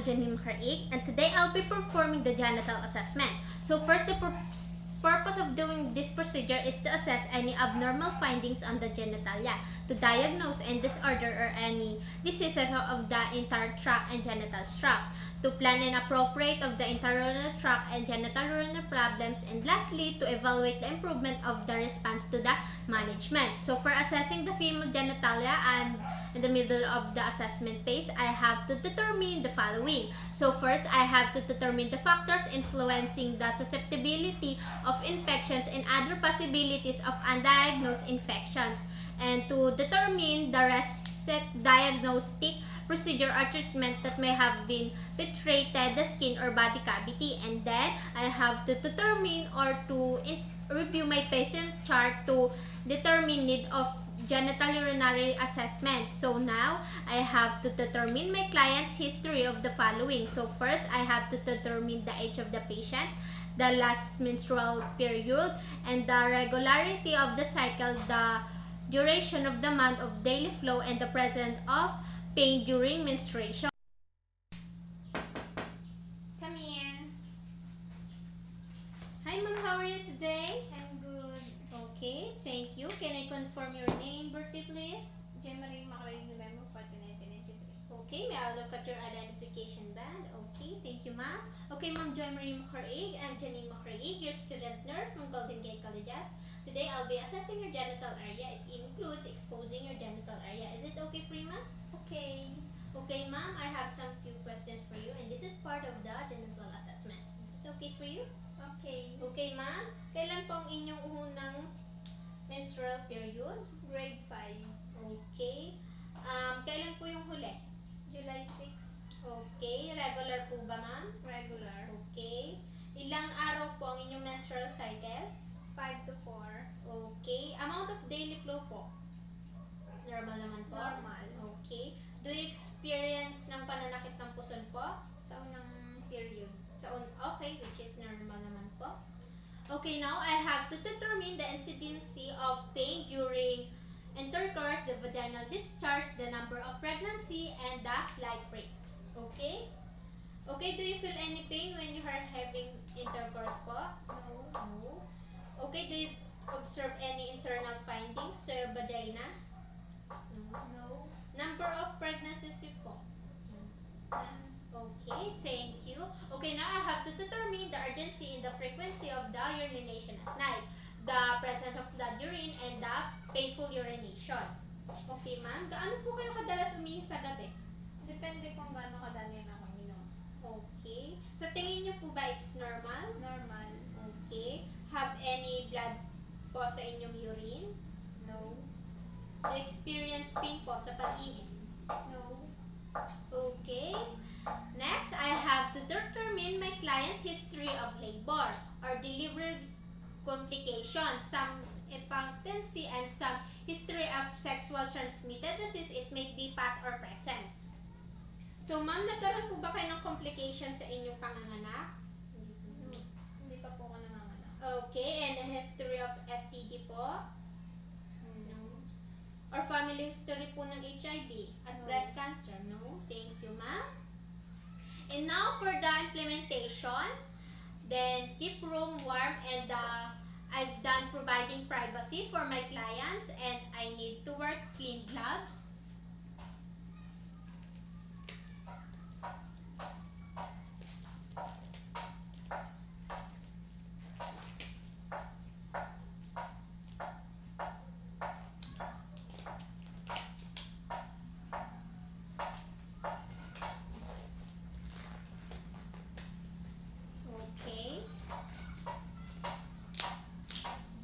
Janine, and today I'll be performing the genital assessment. So first, the purpose of doing this procedure is to assess any abnormal findings on the genitalia, to diagnose and disorder or any diseases of the entire tract and genital tract, to plan and appropriate of the intestinal tract and genital urinary problems, and lastly, to evaluate the improvement of the response to the management. So for assessing the female genitalia, and in the middle of the assessment phase, I have to determine the following. So first, I have to determine the factors influencing the susceptibility of infections and other possibilities of undiagnosed infections, and to determine the recent diagnostic procedure or treatment that may have been penetrated the skin or body cavity. And then I have to determine or to review my patient chart to determine need of genital urinary assessment. So now I have to determine my client's history of the following. So first, I have to determine the age of the patient, the last menstrual period, and the regularity of the cycle, the duration of the month of daily flow, and the presence of pain during menstruation. Come in. Hi ma'am, how are you today? I'm good. Okay, thank you. Can I confirm your name, birthday, please? January November 14, 1993. Okay, may I look at your identification band? Okay, thank you ma'am. Okay ma'am, Joy-Marie Macarig, I'm Janine Macarig, your student nurse from Golden Gate Colleges. Today I'll be assessing your genital area. It includes exposing your genital area. Is it okay for you ma'am? Okay. Okay ma'am, I have some few questions for you, and this is part of the genital assessment. Is it okay for you? Okay. Okay ma'am, kailan po ang inyong unang menstrual period? Grade 5. Okay. Kailan po yung huli? July 6. Okay. Regular po ba ma'am? Regular. Okay. Ilang araw po ang inyong menstrual cycle? 5 to 4. Okay. Amount of daily flow po? Normal naman po? Normal. Okay. Do you experience ng pananakit ng puson po? Sa unang period. Okay, which is normal naman po. Okay, now I have to determine the incidency of pain during intercourse, the vaginal discharge, the number of pregnancy, and the light breaks. Okay? Okay, do you feel any pain when you are having intercourse po? No. No. Okay, do you observe any internal findings to your vagina? No. Number of pregnancies po? Okay, thank you. Okay, now I have to determine the urgency and the frequency of the urination at night, the presence of blood urine, and the painful urination. Okay, ma'am. Gaano po kayo kadalas umihi sa gabi? Depende kung gaano kadami na ako inom. Okay. Sa tingin niyo po ba it's normal? Normal. Okay. Have any blood po sa inyong urine? No. Do you experience pain po sa pag-ihi? No. Okay. Next, I have to determine my client history of labor or delivery complications, some impotency, and some history of sexual transmitted disease. It may be past or present. So, ma'am, nagkaroon po ba kayo ng complications sa inyong panganganak? No. Hindi pa po ako nanganganak. Okay, and a history of STD po? No. Or family history po ng HIV at No. breast cancer? No. Thank you, ma'am. And now for the implementation, then keep room warm, and I've done providing privacy for my clients, and I need to wear clean gloves.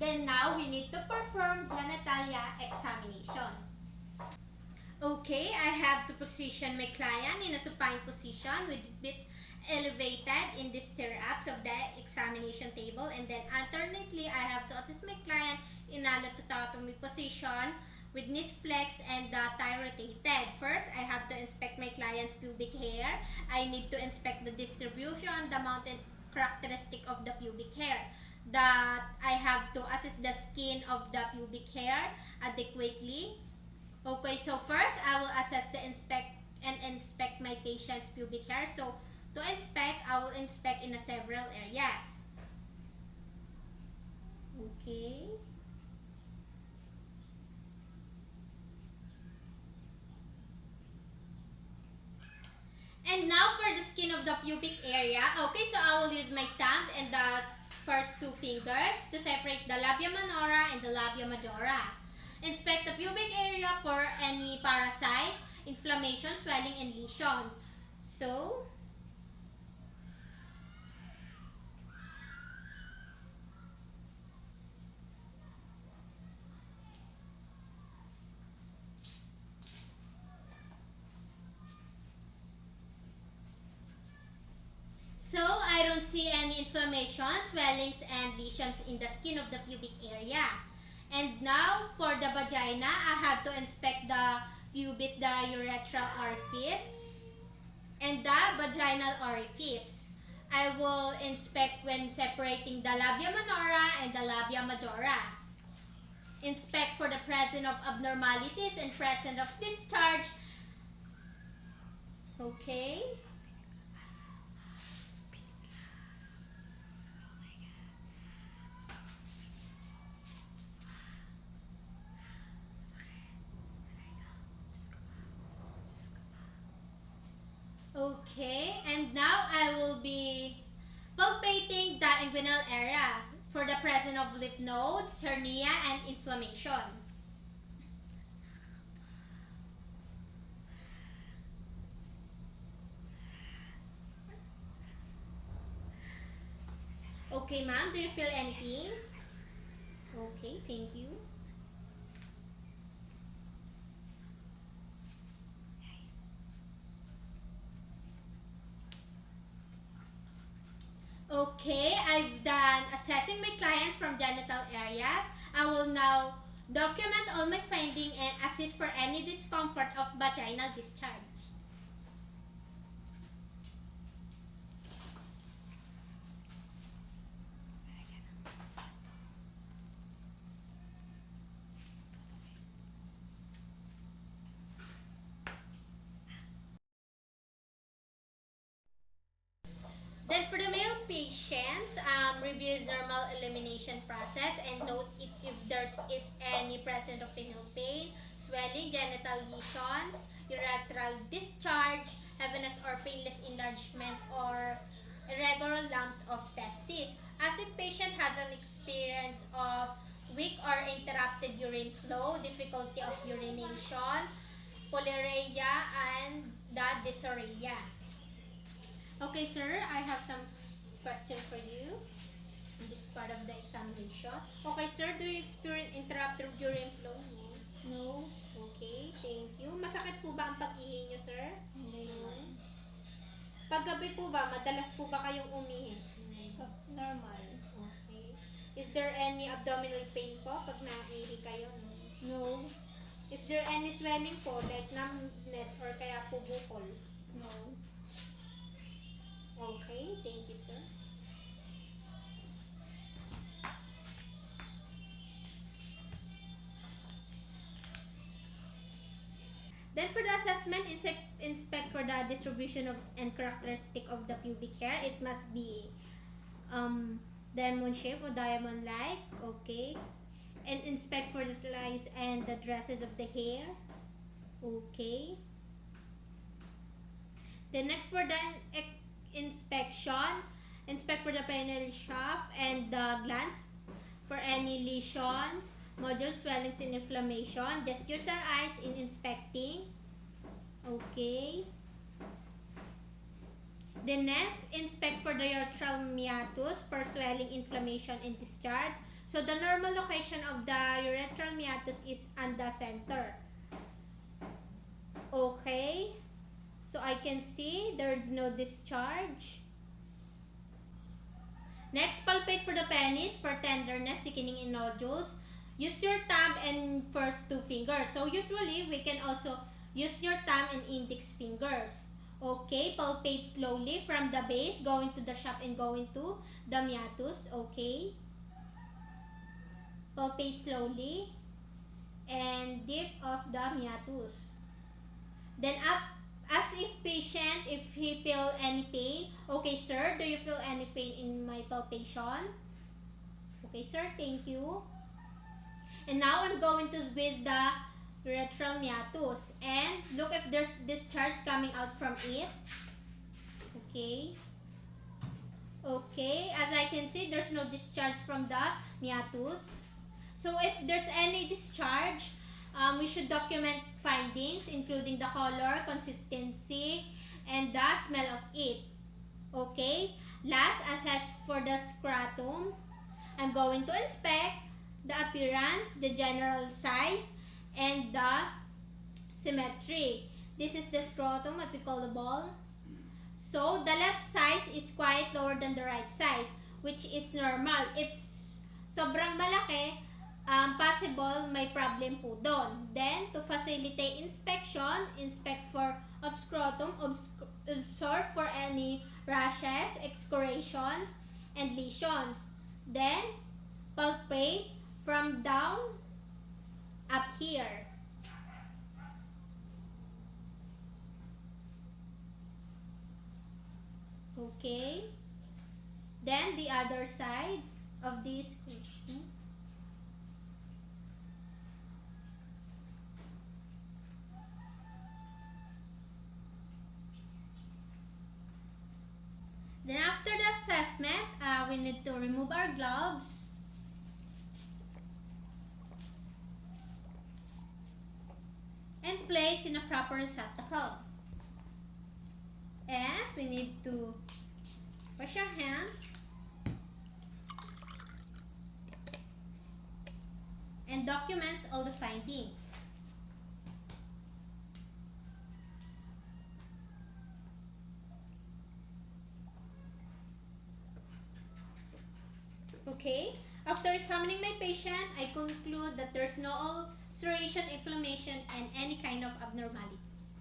Then now we need to perform genitalia examination. Okay, I have to position my client in a supine position with bits elevated in the stirrups of the examination table, and then alternately I have to assist my client in a latotomy position with knees flexed and the thigh rotated. First, I have to inspect my client's pubic hair. I need to inspect the distribution, the mounted characteristic of the pubic hair. That I have to assess the skin of the pubic hair adequately. Okay, so first I will assess the and inspect my patient's pubic hair. So to inspect, I will inspect in several areas. Okay. And now for the skin of the pubic area. Okay, so I will use my thumb and the first two fingers to separate the labia minora and the labia majora. Inspect the pubic area for any parasite, inflammation, swelling, and lesion. So, I don't see any inflammation, swellings, and lesions in the skin of the pubic area. And now, for the vagina, I have to inspect the pubis, the urethral orifice, and the vaginal orifice. I will inspect when separating the labia minora and the labia majora. Inspect for the presence of abnormalities and presence of discharge. Okay. Okay, and now I will be palpating the inguinal area for the presence of lymph nodes, hernia, and inflammation. Okay, ma'am, do you feel anything? Okay, thank you. Okay, I've done assessing my clients from genital areas. I will now document all my findings and assist for any discomfort of vaginal discharge. Then for the male patients, reviews normal elimination process and note if there is any presence of penile pain, swelling, genital lesions, urethral discharge, heaviness or painless enlargement, or irregular lumps of testes. As if patient has an experience of weak or interrupted urine flow, difficulty of urination, polyuria, and the dysuria. Okay, sir, I have some question for you in this part of the examination. Okay, sir, do you experience interrupted urine flow? No. Okay, thank you. Masakit po ba ang pag-ihi niyo, sir? Hindi naman. Paggabi po ba, madalas po ba kayong umihi? Normal. Okay. Is there any abdominal pain po pag naihi kayo? No. Is there any swelling po, like numbness or kaya po bukol? No. Okay, thank you, sir. Then for the assessment, inspect for the distribution of and characteristic of the pubic hair. It must be diamond shape or diamond-like. Okay. And inspect for the slice and the dresses of the hair. Okay. Then next for the inspection, inspect for the penile shaft and the glands for any lesions, nodules, swellings, and inflammation. Just use our eyes in inspecting. Okay. Then next, inspect for the urethral meatus for swelling, inflammation, and discharge. So the normal location of the urethral meatus is on the center. Okay. So I can see there's no discharge. Next, palpate for the penis for tenderness, thickening, and nodules. Use your thumb and first two fingers. So usually, we can also use your thumb and index fingers. Okay, palpate slowly from the base, going to the shaft and going to the meatus. Okay. Palpate slowly and dip of the meatus. Then Ask if patient if he feel any pain. Okay, sir, do you feel any pain in my palpation? Okay, sir, thank you. And now I'm going to squeeze the urethral meatus and look if there's discharge coming out from it. Okay. Okay, as I can see, there's no discharge from the meatus. So if there's any discharge, we should document findings including the color, consistency, and the smell of it. Okay, last, assess for the scrotum. I'm going to inspect the appearance, the general size, and the symmetry. This is the scrotum, what we call the ball. So, the left size is quite lower than the right size, which is normal. If sobrang malaki, possible may problem po doon. Then, to facilitate inspection, inspect for scrotum, observe for any rashes, excoriations, and lesions. Then, palpate from down up here. Okay. Then the other side of this. Then after the assessment, we need to remove our gloves. And place in a proper receptacle. And we need to wash our hands and documents all the findings. Okay, after examining my patient, I conclude that there's no ulceration, inflammation, and any kind of abnormalities.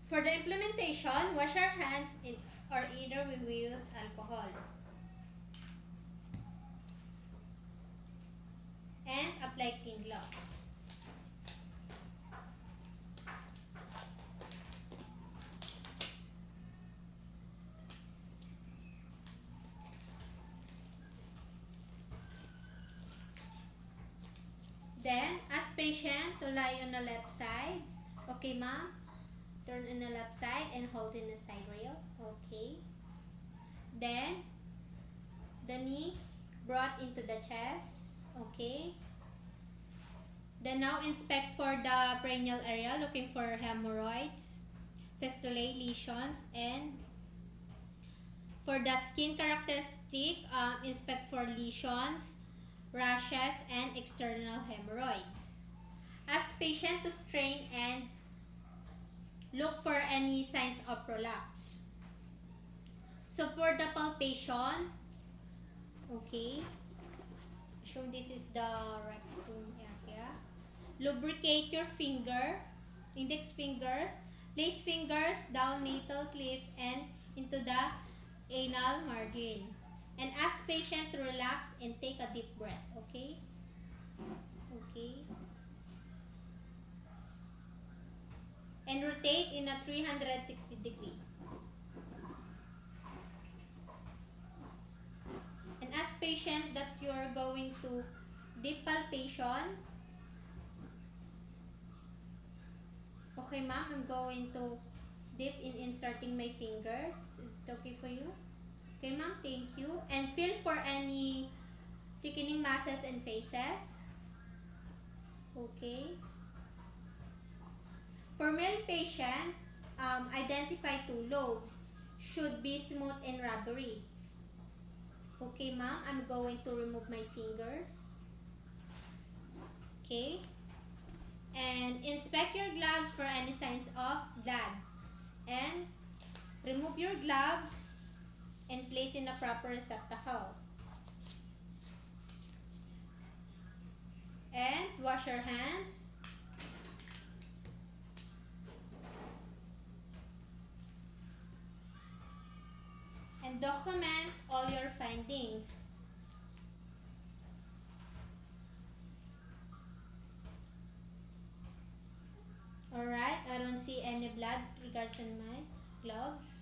For the implementation, wash our hands or either we will use alcohol. And apply clean gloves. Then, ask patient to lie on the left side. Okay, ma'am? Turn in the left side and hold in the side rail. Okay. Then, the knee brought into the chest. Okay. Then now inspect for the perineal area, looking for hemorrhoids, fistulae, lesions, and for the skin characteristic, inspect for lesions, rashes, and external hemorrhoids. Ask patient to strain and look for any signs of prolapse. So for the palpation, okay, so this is the rectum area. Lubricate your finger, index fingers, place fingers down natal clip and into the anal margin. And ask patient to relax and take a deep breath, okay? Okay. And rotate in a 360 degree. And ask patient that you're going to deep palpation. Okay, ma'am, I'm going to dip in inserting my fingers. Is it okay for you? Okay, ma'am, thank you. And feel for any thickening masses and faces. Okay. For male patient, identify two lobes. Should be smooth and rubbery. Okay, ma'am, I'm going to remove my fingers. Okay. And inspect your gloves for any signs of blood. And remove your gloves and place in a proper receptacle. And wash your hands. And document all your findings. blood. Regards and my gloves.